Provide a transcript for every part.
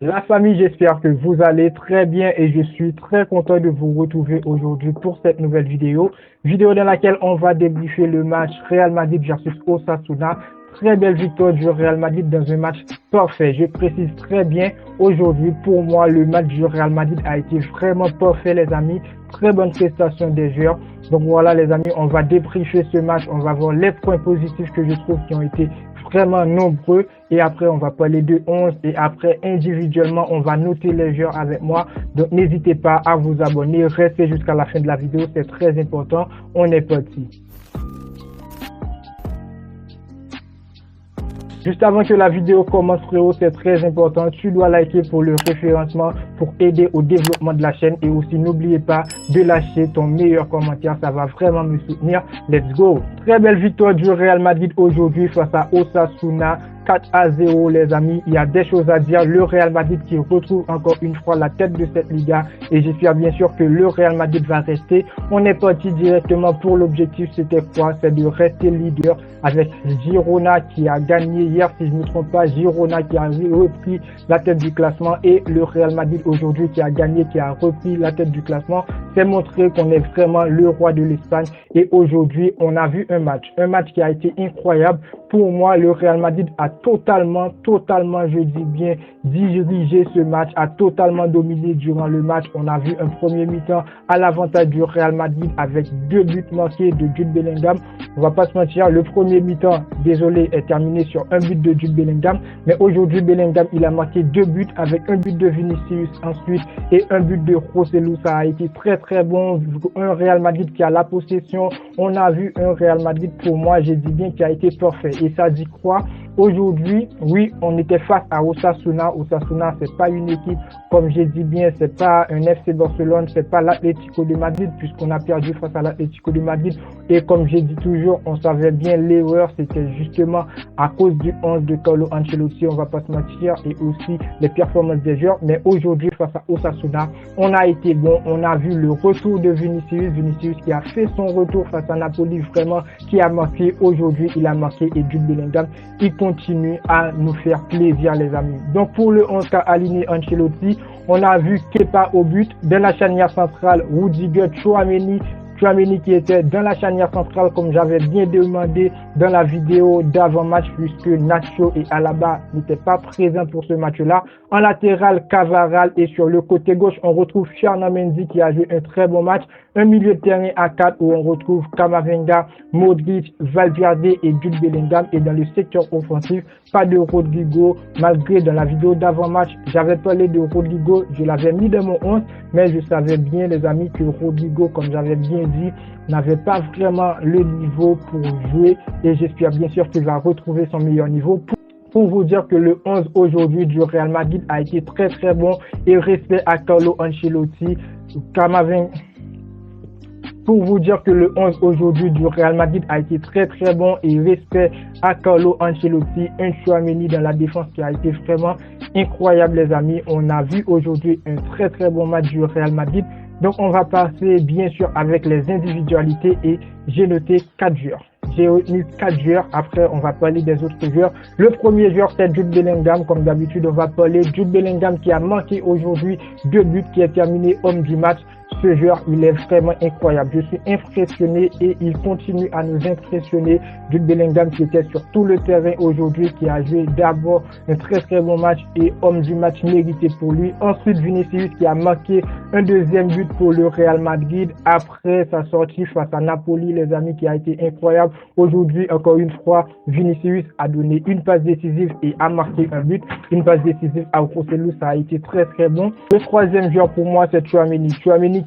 La famille, j'espère que vous allez très bien et je suis très content de vous retrouver aujourd'hui pour cette nouvelle vidéo dans laquelle on va débriefer le match Real Madrid versus Osasuna. Très belle victoire du Real Madrid dans un match parfait. Je précise très bien, aujourd'hui, pour moi, le match du Real Madrid a été vraiment parfait, les amis. Très bonne prestation des joueurs. Donc voilà, les amis, on va débriefer ce match. On va voir les points positifs que je trouve qui ont été vraiment nombreux et après on va parler de 11 et après individuellement on va noter les joueurs avec moi. Donc n'hésitez pas à vous abonner, restez jusqu'à la fin de la vidéo, c'est très important. On est parti. Juste avant que la vidéo commence, frérot, c'est très important. Tu dois liker pour le référencement, pour aider au développement de la chaîne. Et aussi, n'oubliez pas de lâcher ton meilleur commentaire. Ça va vraiment me soutenir. Let's go. Très belle victoire du Real Madrid aujourd'hui face à Osasuna. 4-0, les amis. Il y a des choses à dire. Le Real Madrid qui retrouve encore une fois la tête de cette Liga. Et j'espère bien sûr que le Real Madrid va rester. On est parti directement pour l'objectif. C'était quoi? C'est de rester leader avec Girona qui a gagné hier, si je ne me trompe pas. Girona qui a repris la tête du classement et le Real Madrid aujourd'hui qui a gagné, qui a repris la tête du classement. C'est montrer qu'on est vraiment le roi de l'Espagne. Et aujourd'hui, on a vu un match qui a été incroyable. Pour moi, le Real Madrid a totalement, je dis bien, dirigé ce match, a totalement dominé durant le match. On a vu un premier mi-temps à l'avantage du Real Madrid avec 2 buts marqués de Jude Bellingham. On va pas se mentir, le premier mi-temps, désolé, est terminé sur un but de Jude Bellingham. Mais aujourd'hui, Bellingham, il a marqué 2 buts avec un but de Vinicius ensuite et un but de Joselu. Ça a été très bon. Un Real Madrid qui a la possession. On a vu un Real Madrid, pour moi, j'ai dit bien, qui a été parfait. Et ça dit quoi? Aujourd'hui, oui, on était face à Osasuna. Osasuna, c'est pas une équipe, comme j'ai dit bien, c'est pas un FC Barcelone, c'est pas l'Atlético de Madrid, puisqu'on a perdu face à l'Atlético de Madrid. Et comme j'ai dit toujours, on savait bien l'erreur, c'était justement à cause du 11 de Carlo Ancelotti, on va pas se mentir, et aussi les performances des joueurs. Mais aujourd'hui, face à Osasuna, on a été bon, on a vu le retour de Vinicius qui a fait son retour face à Napoli, vraiment, qui a marqué aujourd'hui, il a marqué et Jude Bellingham, il continue à nous faire plaisir, les amis. Donc pour le 11 qu'a aligné Ancelotti, on a vu Kepa au but, dans la charnière centrale, Rudiger, Tchouaméni qui était dans la charnière centrale comme j'avais bien demandé dans la vidéo d'avant-match puisque Nacho et Alaba n'étaient pas présents pour ce match-là. En latéral, Cavaral et sur le côté gauche, on retrouve Ferland Mendy qui a joué un très bon match. Un milieu de terrain à 4 où on retrouve Camavinga, Modric, Valverde et Jude Bellingham. Et dans le secteur offensif, pas de Rodrigo, malgré dans la vidéo d'avant-match, j'avais parlé de Rodrigo, je l'avais mis dans mon 11, mais je savais bien, les amis, que Rodrigo, comme j'avais bien dit, n'avait pas vraiment le niveau pour jouer et j'espère bien sûr qu'il va retrouver son meilleur niveau. Pour vous dire que le 11 aujourd'hui du Real Madrid a été très bon et respect à Carlo Ancelotti, Pour vous dire que le 11 aujourd'hui du Real Madrid a été très bon et respect à Carlo Ancelotti, un Tchouaméni dans la défense qui a été vraiment incroyable, les amis. On a vu aujourd'hui un très bon match du Real Madrid. Donc on va passer bien sûr avec les individualités et j'ai noté 4 joueurs. J'ai retenu 4 joueurs, après on va parler des autres joueurs. Le premier joueur c'est Jude Bellingham, comme d'habitude on va parler Jude Bellingham qui a marqué aujourd'hui 2 buts, qui est terminé homme du match. Ce joueur, il est vraiment incroyable. Je suis impressionné et il continue à nous impressionner. Jude Bellingham qui était sur tout le terrain aujourd'hui, qui a joué d'abord un très bon match et homme du match mérité pour lui. Ensuite, Vinicius qui a marqué un deuxième but pour le Real Madrid après sa sortie face à Napoli, les amis, qui a été incroyable. Aujourd'hui, encore une fois, Vinicius a donné une passe décisive et a marqué un but. Une passe décisive à Joselu, ça a été très bon. Le troisième joueur pour moi, c'est Tchouaméni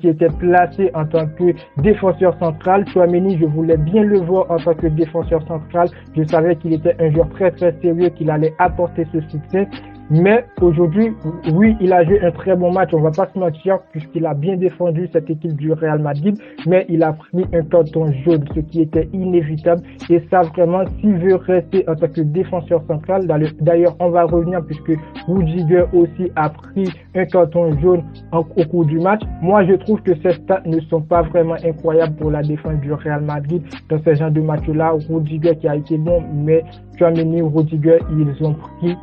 qui était placé en tant que défenseur central. Tchouaméni, je voulais bien le voir en tant que défenseur central. Je savais qu'il était un joueur très sérieux, qu'il allait apporter ce succès. Mais aujourd'hui, oui, il a joué un très bon match, on va pas se mentir, puisqu'il a bien défendu cette équipe du Real Madrid, mais il a pris un carton jaune, ce qui était inévitable. Et ça, vraiment, s'il veut rester en tant que défenseur central, d'ailleurs, on va revenir, puisque Rudiger aussi a pris un carton jaune au cours du match. Moi, je trouve que ces stats ne sont pas vraiment incroyables pour la défense du Real Madrid dans ce genre de match-là. Rudiger qui a été bon, mais Tchouaméni, Rudiger, ils ont pris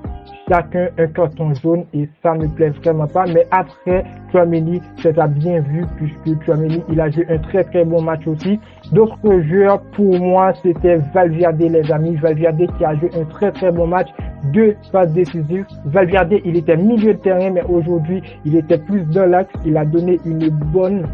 chacun un carton jaune et ça me plaît vraiment pas. Mais après, Tchouaméni, c'est à bien vu puisque Tchouaméni, il a joué un très très bon match aussi. D'autres joueurs, pour moi, c'était Valverde, les amis. Valverde qui a joué un très très bon match, 2 passes décisives. Valverde, il était milieu de terrain, mais aujourd'hui, il était plus dans l'axe. Il a donné une bonne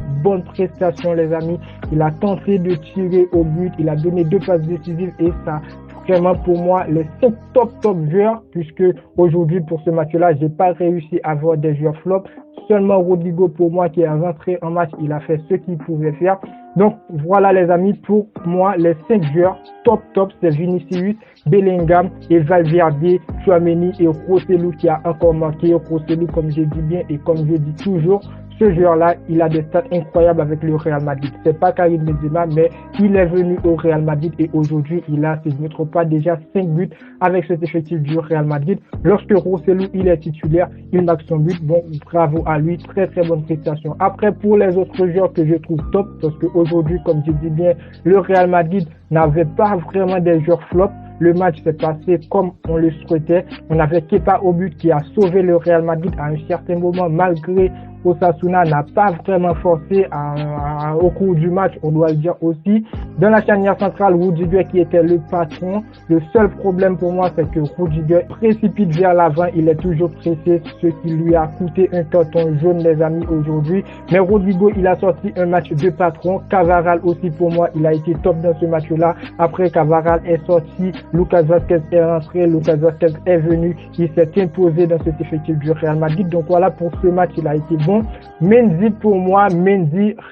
prestation, les amis. Il a tenté de tirer au but. Il a donné 2 passes décisives et ça, vraiment pour moi, les 5 top joueurs, puisque aujourd'hui, pour ce match-là, j'ai pas réussi à avoir des joueurs flop. Seulement Rodrigo, pour moi, qui est rentré en match, il a fait ce qu'il pouvait faire. Donc, voilà, les amis, pour moi, les 5 joueurs top, c'est Vinicius, Bellingham et Valverde, Tchouaméni et Rossellou qui a encore marqué. Rossellou, comme je dis bien et comme je dis toujours, ce joueur-là, il a des stats incroyables avec le Real Madrid. C'est pas Karim Benzema, mais il est venu au Real Madrid et aujourd'hui, il a, si je ne me trompe pas, déjà 5 buts avec cet effectif du Real Madrid. Lorsque Rossellou, il est titulaire, il marque son but. Bon, bravo à lui, très bonne prestation. Après, pour les autres joueurs que je trouve top, parce qu'aujourd'hui, comme je dis bien, le Real Madrid n'avait pas vraiment des joueurs flops. Le match s'est passé comme on le souhaitait. On avait Kepa au but qui a sauvé le Real Madrid à un certain moment, malgré Osasuna n'a pas vraiment forcé au cours du match, on doit le dire aussi. Dans la charnière centrale, Rudiger qui était le patron. Le seul problème pour moi, c'est que Rudiger précipite vers l'avant. Il est toujours pressé, ce qui lui a coûté un carton jaune, les amis, aujourd'hui. Mais Rodrigo, il a sorti un match de patron. Cavaral aussi, pour moi, il a été top dans ce match-là. Après, Cavaral est sorti. Lucas Vazquez est rentré. Lucas Vazquez est venu. Il s'est imposé dans cet effectif du Real Madrid. Donc voilà, pour ce match, il a été bon. Mendy, pour moi,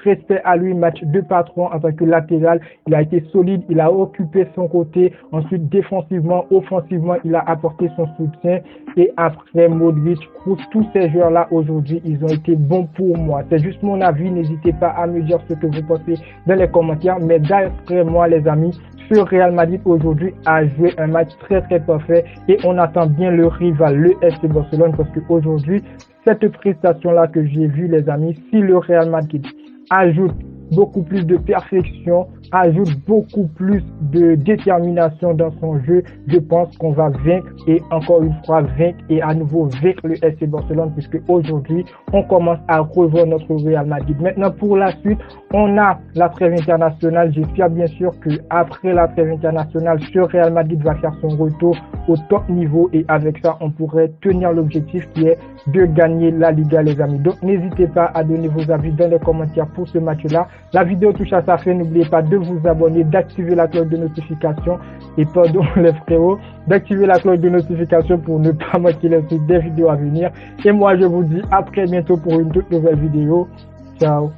respect à lui, match de patron en tant que latéral. Il a été solide, il a occupé son côté. Ensuite, défensivement, offensivement, il a apporté son soutien. Et après, Modric, Kroos, tous ces joueurs-là aujourd'hui, ils ont été bons pour moi. C'est juste mon avis. N'hésitez pas à me dire ce que vous pensez dans les commentaires. Mais d'après moi, les amis, ce Real Madrid aujourd'hui a joué un match très parfait et on attend bien le rival, le FC Barcelone, parce qu'aujourd'hui, cette prestation-là que j'ai vue, les amis, si le Real Madrid ajoute beaucoup plus de perfection, ajoute beaucoup plus de détermination dans son jeu, je pense qu'on va vaincre et encore une fois vaincre et à nouveau vaincre le FC Barcelone, puisque aujourd'hui on commence à revoir notre Real Madrid. Maintenant, pour la suite, on a la trêve internationale. J'espère bien sûr que après la trêve internationale, ce Real Madrid va faire son retour au top niveau et avec ça, on pourrait tenir l'objectif qui est de gagner la Liga, les amis. Donc, n'hésitez pas à donner vos avis dans les commentaires pour ce match-là. La vidéo touche à sa fin. N'oubliez pas de vous abonner, d'activer la cloche de notification et pardon les frérots, d'activer la cloche de notification pour ne pas manquer les suites des vidéos à venir. Et moi, je vous dis à très bientôt pour une toute nouvelle vidéo. Ciao.